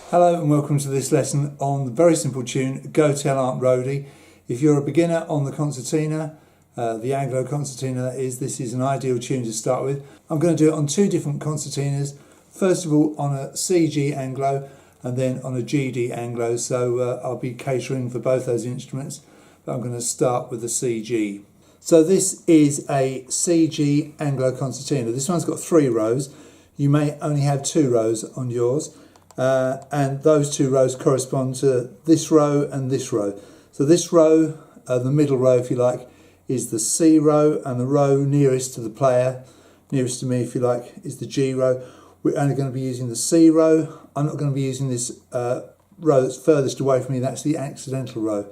Hello and welcome to this lesson on the very simple tune Go Tell Aunt Rhody. If you're a beginner on the concertina, the Anglo Concertina that is, this is an ideal tune to start with. I'm going to do it on two different concertinas. First of all on a C-G Anglo and then on a G-D Anglo, so I'll be catering for both those instruments, but I'm going to start with the C-G. So this is a C-G Anglo Concertina. This one's got 3 rows. You may only have 2 rows on yours. And those 2 rows correspond to this row and this row. So this row, the middle row if you like, is the C row, and the row nearest to the player, nearest to me if you like, is the G row. We're only going to be using the C row. I'm not going to be using this row that's furthest away from me, that's the accidental row.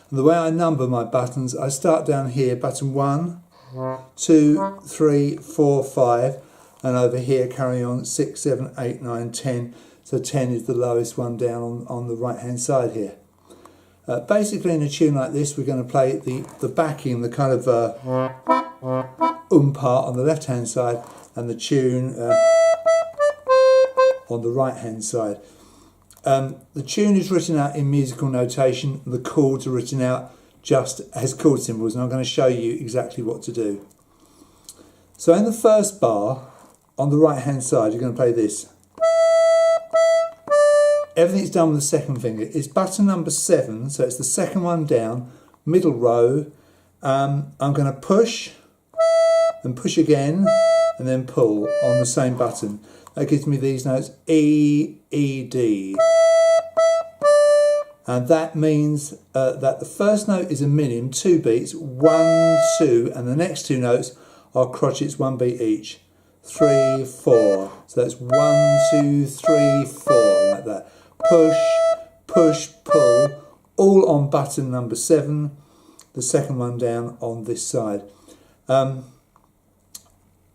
And the way I number my buttons, I start down here, button 1, 2, 3, 4, 5, and over here carry on 6, 7, 8, 9, 10. So 10 is the lowest one down on the right hand side here. Basically in a tune like this we're going to play the backing, the kind of part on the left hand side, and the tune on the right hand side. The tune is written out in musical notation, the chords are written out just as chord symbols, and I'm going to show you exactly what to do. So in the first bar on the right hand side you're going to play this. Everything's done with the second finger. It's button number 7, so it's the second one down, middle row. I'm going to push and push again and then pull on the same button. That gives me these notes E, E, D. And that means that the first note is a minim, 2 beats, 1, 2, and the next 2 notes are crotchets, 1 beat each. 3, 4. So that's 1, 2, 3, 4, like that. Push, push, pull, all on button number 7, the second one down on this side. And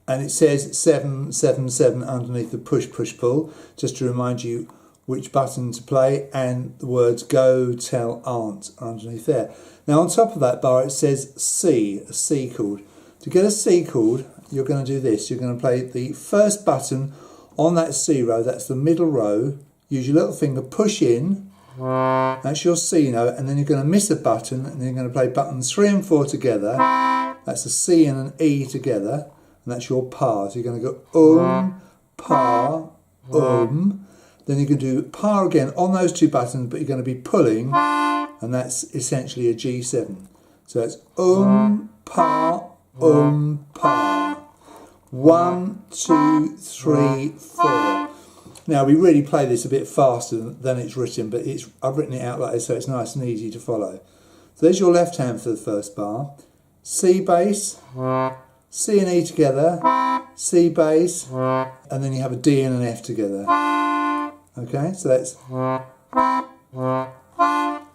it says 7, 7, 7 underneath the push, push, pull, just to remind you which button to play, and the words Go Tell Aunt are underneath there. Now on top of that bar it says C, a C chord. To get a C chord you're going to do this, you're going to play the first button on that C row, that's the middle row. Use your little finger, push in, that's your C note, and then you're going to miss a button, and then you're going to play buttons 3 and 4 together. That's a C and an E together, and that's your pa. So you're going to go pa, Then you can do pa again on those 2 buttons, but you're going to be pulling, and that's essentially a G7. So it's pa, pa. 1, 2, 3, 4. Now we really play this a bit faster than it's written, but I've written it out like this so it's nice and easy to follow. So there's your left hand for the first bar. C bass, C and E together, C bass, and then you have a D and an F together. Okay, so that's...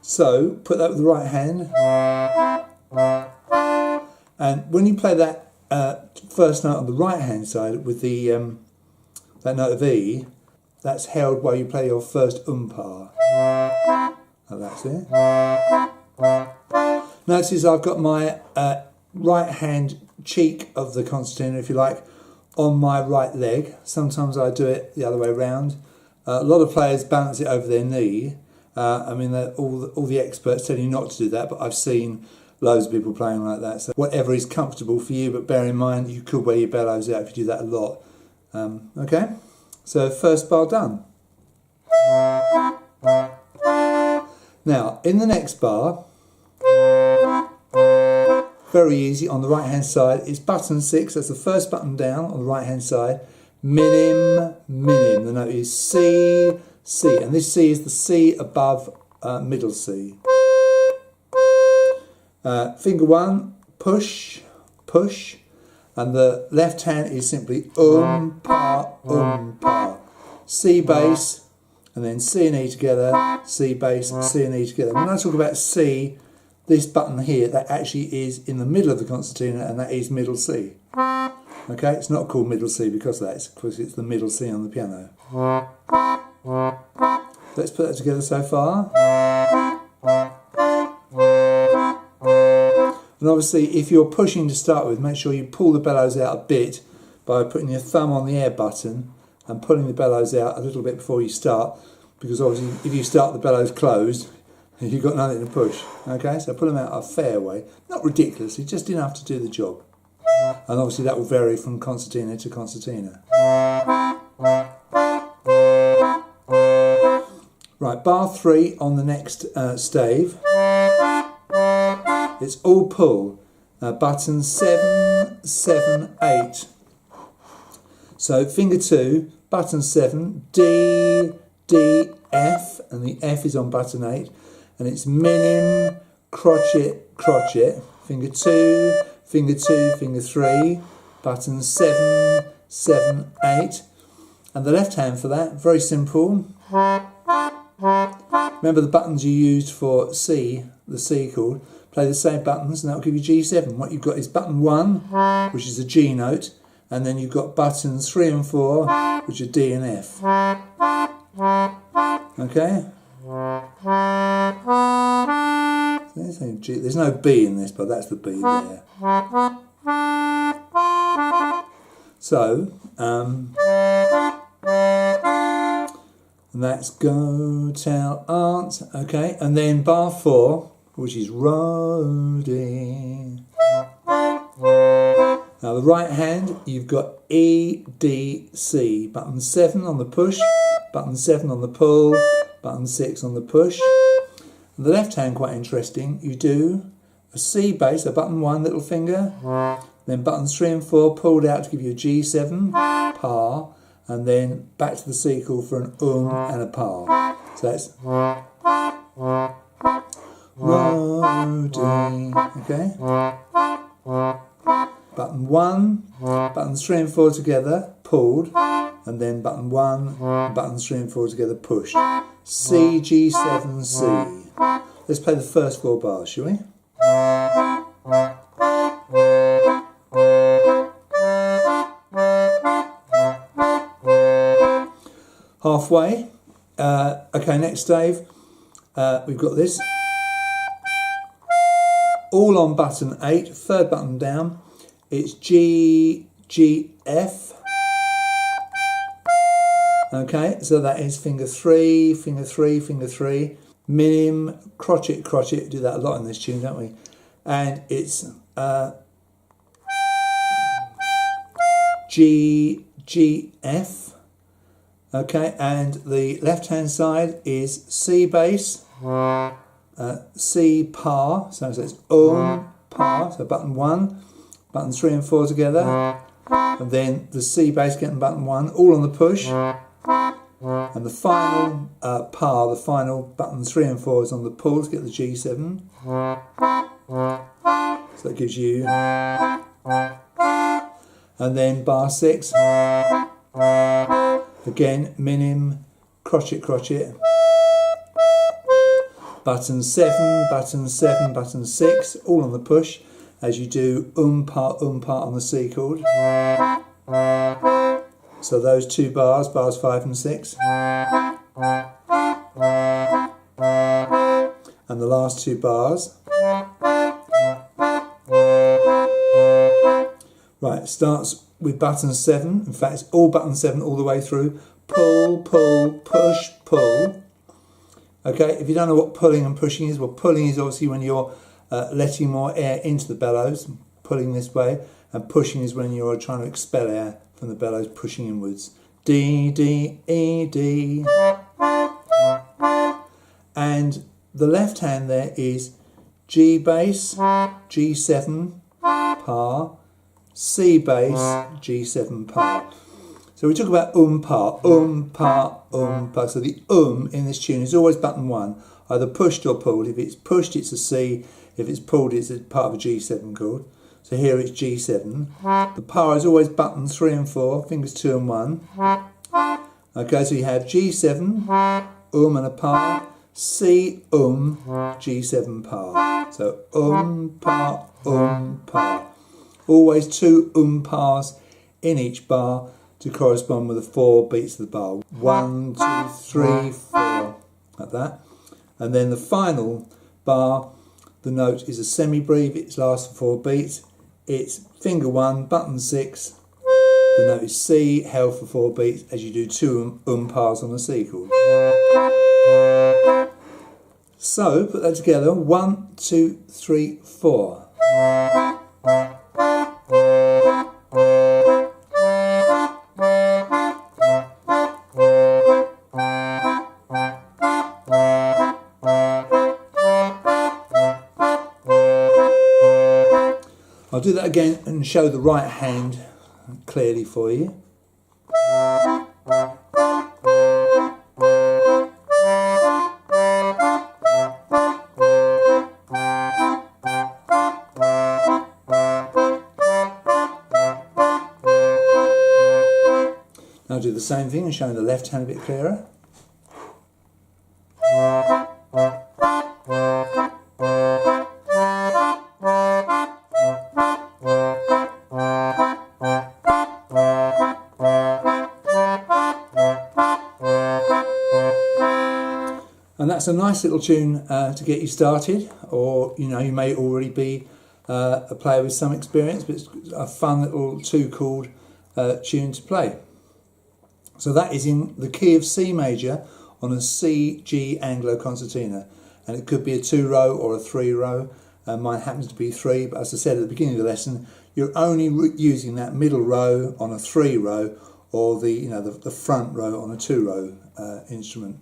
So put that with the right hand. And when you play that first note on the right hand side with the that note of E, that's held while you play your first pa. Oh, that's it. Notice I've got my right hand cheek of the concertina, if you like, on my right leg. Sometimes I do it the other way around. A lot of players balance it over their knee. I mean, all the experts tell you not to do that, but I've seen loads of people playing like that. So whatever is comfortable for you, but bear in mind you could wear your bellows out if you do that a lot. Okay, so first bar done. Now in the next bar, very easy, on the right hand side, it's button 6, that's the first button down on the right hand side. Minim, minim, the note is C, C, and this C is the C above middle C. Finger 1, push, push, and the left hand is simply pa, C bass, and then C and E together, C bass, C and E together. When I talk about C, this button here, that actually is in the middle of the concertina, and that is middle C. Okay, it's not called middle C because of that, it's because it's the middle C on the piano. Let's put that together so far. And obviously if you're pushing to start with, make sure you pull the bellows out a bit by putting your thumb on the air button and pulling the bellows out a little bit before you start, because obviously if you start the bellows closed, you've got nothing to push. Okay, so pull them out a fair way, not ridiculously, just enough to do the job. And obviously that will vary from concertina to concertina. Right, bar 3 on the next stave. It's all pull. Button 7, 7, 8. So finger 2, button 7, D, D, F, and the F is on button 8, and it's minim, crotchet, crotchet. Finger 2, finger 2, finger 3, button 7, 7, 8. And the left hand for that, very simple. Remember the buttons you used for C, the C chord, play the same buttons and that will give you G7. What you've got is button 1, which is a G note, and then you've got buttons 3 and 4, which are D and F. Okay? There's no B in this, but that's the B there. So, and that's go tell aunt. Okay, and then bar 4, which is Rhody. Now the right hand, you've got E, D, C. Button 7 on the push, button 7 on the pull, button 6 on the push. And the left hand, quite interesting, you do a C bass, a button 1 little finger, then buttons 3 and 4 pulled out to give you a G7, par, and then back to the C chord for an and a par. So that's Rhody, okay? Button 1, buttons 3 and 4 together, pulled, and then button 1, buttons 3 and 4 together, pushed. C, G7, C. Let's play the first 4 bars, shall we? Halfway. Okay, next stave. We've got this. All on button 8, third button down. It's G, G, F. Okay, so that is finger 3, finger 3, finger 3. Minim, crotchet, crotchet. Do that a lot in this tune, don't we? And it's G, G, F. Okay, and the left hand side is C bass, C par, so it's par, so button 1, buttons 3 and 4 together, and then the C bass getting button 1, all on the push, and the final par, the final buttons 3 and 4 is on the pull to get the G7, so that gives you, and then bar 6, again, minim, crotchet, crotchet. Button 7, button 7, button 6, all on the push, as you do part on the C chord. So those 2 bars, bars 5 and 6. And the last 2 bars. Right, it starts with button 7. In fact, it's all button 7 all the way through. Pull, pull, push, pull. Okay, if you don't know what pulling and pushing is, well, pulling is obviously when you're letting more air into the bellows, pulling this way, and pushing is when you're trying to expel air from the bellows, pushing inwards. D, D, E, D. And the left hand there is G bass, G7, par, C bass, G7, par. So we talk about par, par. So the in this tune is always button 1, either pushed or pulled. If it's pushed, it's a C. If it's pulled, it's a part of a G7 chord. So here it's G7. The par is always buttons 3 and 4, fingers 2 and 1. Okay, so you have G7, and a par, C, G7, par. So par, par. Always 2 pars in each bar to correspond with the 4 beats of the bar. 1, 2, 3, 4, like that. And then the final bar, the note is a semi-breve, it lasts for 4 beats. It's finger 1, button 6, The note is C, held for 4 beats as you do 2 pars on the C chord. So put that together, 1, 2, 3, 4. I'll do that again and show the right hand clearly for you. Now I'll do the same thing and showing the left hand a bit clearer. And that's a nice little tune to get you started, or you know, you may already be a player with some experience, but it's a fun little 2-chord tune to play. So that is in the key of C major on a C, G Anglo Concertina, and it could be a 2-row or a 3-row. Mine happens to be 3, but as I said at the beginning of the lesson, you're only using that middle row on a 3-row, or the front row on a 2-row instrument.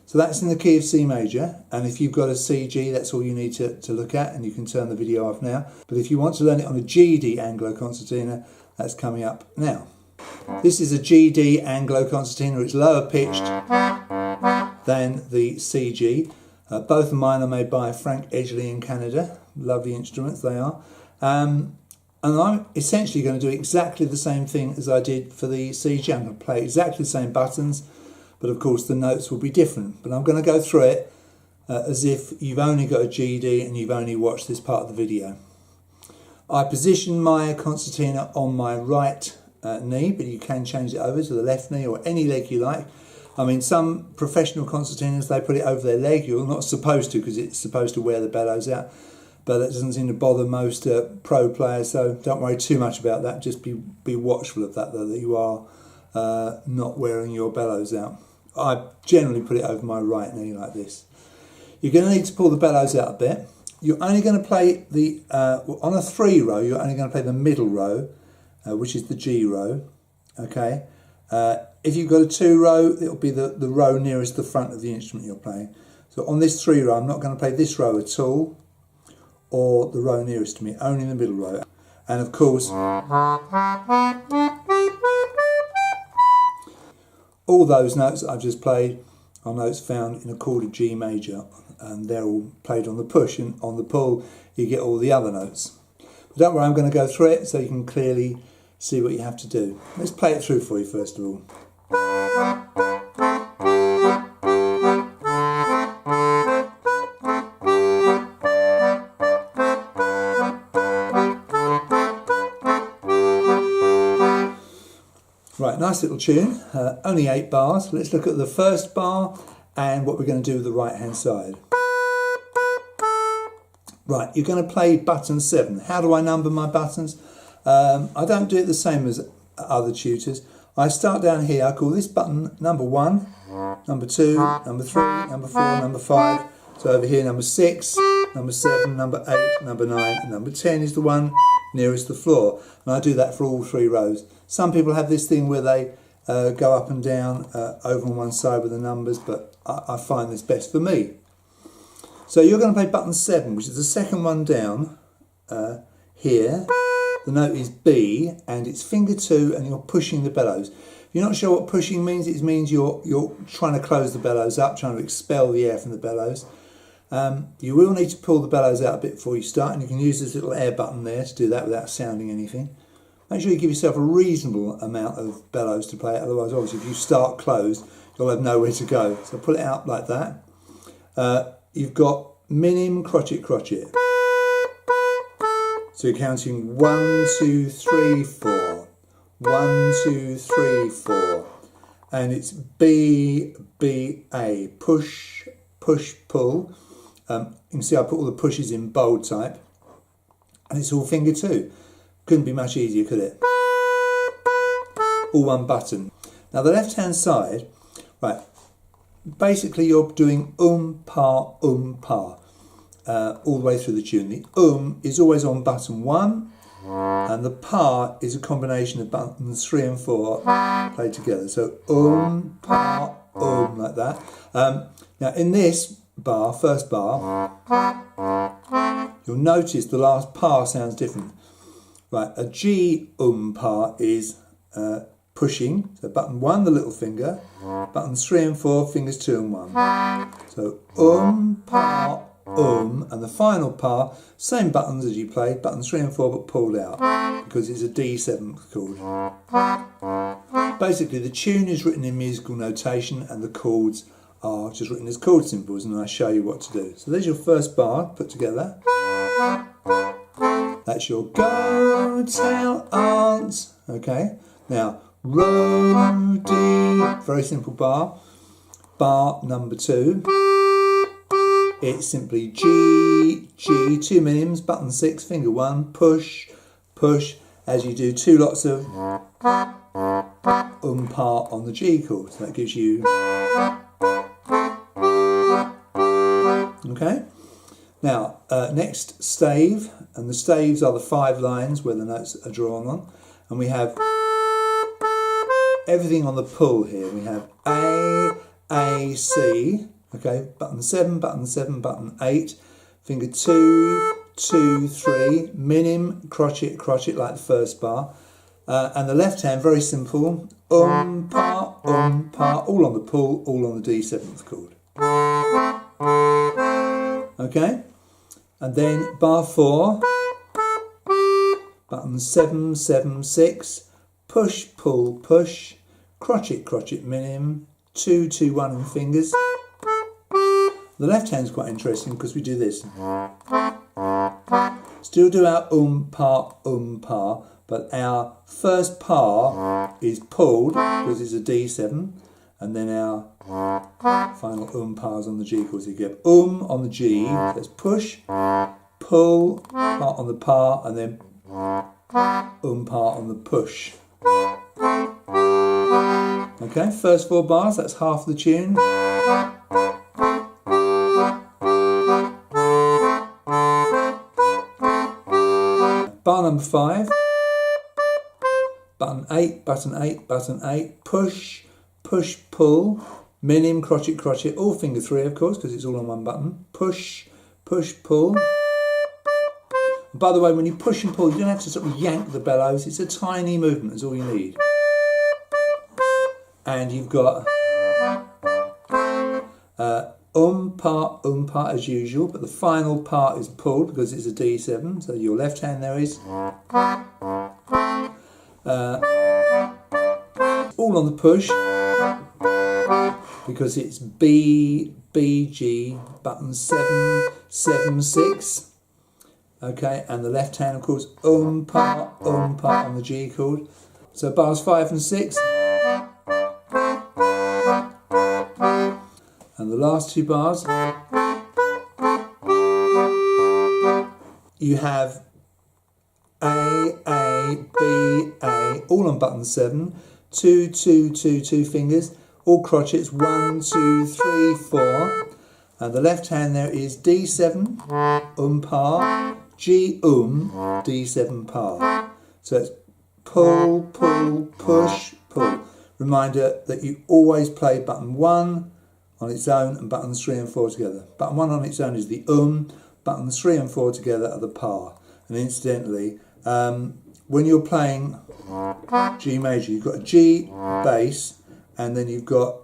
So that's in the key of C major, and if you've got a C, G, that's all you need to look at, and you can turn the video off now. But if you want to learn it on a G, D Anglo Concertina, that's coming up now. This is a G, D Anglo Concertina. It's lower pitched than the C, G. Both of mine are made by Frank Edgley in Canada. Lovely instruments they are. And I'm essentially going to do exactly the same thing as I did for the C, G. I'm going to play exactly the same buttons, but of course the notes will be different. But I'm going to go through it as if you've only got a G, D and you've only watched this part of the video. I position my concertina on my right knee, but you can change it over to the left knee or any leg you like. I mean, some professional concertinas, they put it over their leg. You're not supposed to, because it's supposed to wear the bellows out, but that doesn't seem to bother most pro players, so don't worry too much about that. Just be watchful of that, though, that you are not wearing your bellows out. I generally put it over my right knee like this. You're going to need to pull the bellows out a bit. You're only going to play the, on a 3-row, you're only going to play the middle row, which is the G row, okay? If you've got a 2-row, it'll be the row nearest the front of the instrument you're playing. So on this 3-row, I'm not going to play this row at all, or the row nearest to me, only the middle row. And of course, all those notes that I've just played are notes found in a chord of G major, and they're all played on the push, and on the pull you get all the other notes. But don't worry, I'm going to go through it so you can clearly see what you have to do. Let's play it through for you first of all. Right, nice little tune, only 8 bars. Let's look at the first bar and what we're going to do with the right hand side. Right, you're going to play button 7. How do I number my buttons? I don't do it the same as other tutors. I start down here, I call this button number 1, number 2, number 3, number 4, number 5. So over here number 6, number 7, number 8, number 9, and number 10 is the one nearest the floor. And I do that for all 3 rows. Some people have this thing where they go up and down over on one side with the numbers, but I find this best for me. So you're going to play button 7, which is the second one down here. The note is B, and it's finger 2, and you're pushing the bellows. If you're not sure what pushing means, it means you're trying to close the bellows up, trying to expel the air from the bellows. You will need to pull the bellows out a bit before you start, and you can use this little air button there to do that without sounding anything. Make sure you give yourself a reasonable amount of bellows to play, otherwise obviously if you start closed you'll have nowhere to go. So pull it out like that. You've got minim, crotchet, crotchet. So you're counting 1, 2, 3, 4. 1, 2, 3, 4. And it's B, B, A. Push, push, pull. You can see I put all the pushes in bold type. And it's all finger 2. Couldn't be much easier, could it? all one button. Now the left hand side, right, basically you're doing pa, all the way through the tune. The is always on button 1, and the pa is a combination of buttons 3 and 4 played together. So pa, like that. Now in this bar, first bar, you'll notice the last pa sounds different. Right, a G pa is pushing, so button 1 the little finger, buttons 3 and 4 fingers 2 and 1. So pa, and the final pa, same buttons as you played, buttons 3 and 4 but pulled out because it's a D7 chord. Basically the tune is written in musical notation and the chords are just written as chord symbols, and I show you what to do. So there's your first bar put together. That's your go tell aunt. Okay, now Rhody, very simple bar. Bar number 2, it's simply G, 2 minims, button 6, finger 1, push, as you do 2 lots of pa on the G chord. So that gives you, okay. Now, next stave, and the staves are the 5 lines where the notes are drawn on, and we have everything on the pull here. We have A, C, okay, button 7, button 8, finger 2, 2, 3, minim, crotchet like the first bar, and the left hand, very simple, pa, all on the pull, all on the D7th chord. Okay, and then bar 4, button 7, 7, 6, push, pull, push, crotchet, minim, 2, 2, 1 in fingers. The left hand's quite interesting because we do this. Still do our pa, but our first pa is pulled because it's a D7, and then our final pa's on the G chord. So you get on the G, that's push, pull, pa on the pa, and then pa on the push. Okay, first 4 bars, that's half the tune. Bar number 5, button 8, button 8, push, pull, minim, crotchet, all finger 3 of course, because it's all on one button, push, pull. And by the way, when you push and pull, you don't have to sort of yank the bellows, it's a tiny movement, that's all you need. And you've got pa as usual, but the final part is pulled because it's a D7, so your left hand there is all on the push because it's B, G, button 7, 7, 6, okay, and the left hand of course pa on the G chord. So bars 5 and 6, and the last 2 bars, you have A, B, A, all on button 7, 2, 2, 2, 2 fingers, all crotchets, 1, 2, 3, 4, and the left hand there is D7, pa, G, D7, pa. So it's pull, push, pull. Reminder that you always play button 1 on its own and buttons 3 and 4 together. Button 1 on its own is the buttons 3 and 4 together are the pa. And incidentally, when you're playing G major, you've got a G bass, and then you've got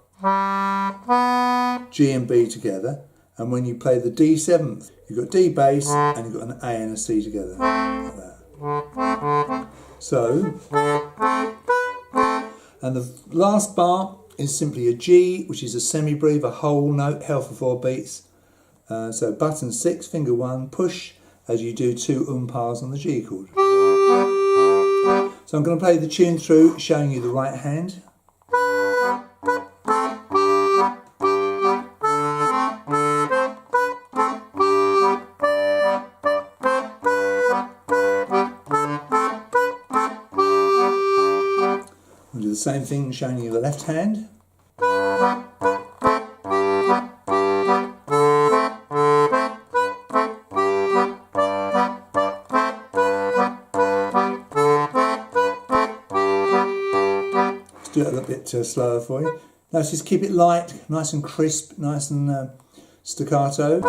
G and B together. And when you play the D7th, you've got D bass and you've got an A and a C together, like that. So, and the last bar is simply a G, which is a semi-breve, a whole note, held for 4 beats. So button 6, finger 1, push as you do 2 pas on the G chord. So I'm going to play the tune through, showing you the right hand. We'll do the same thing, showing you the left hand. Let's do it a little bit slower for you. Notice just keep it light, nice and crisp, nice and staccato.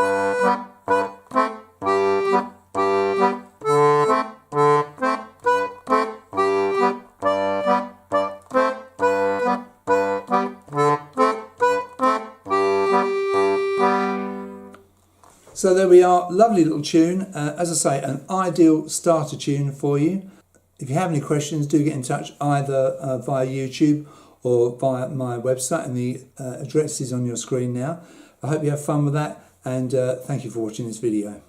So there we are, lovely little tune. As I say, an ideal starter tune for you. If you have any questions, do get in touch either via YouTube or via my website, and the address is on your screen now. I hope you have fun with that, and thank you for watching this video.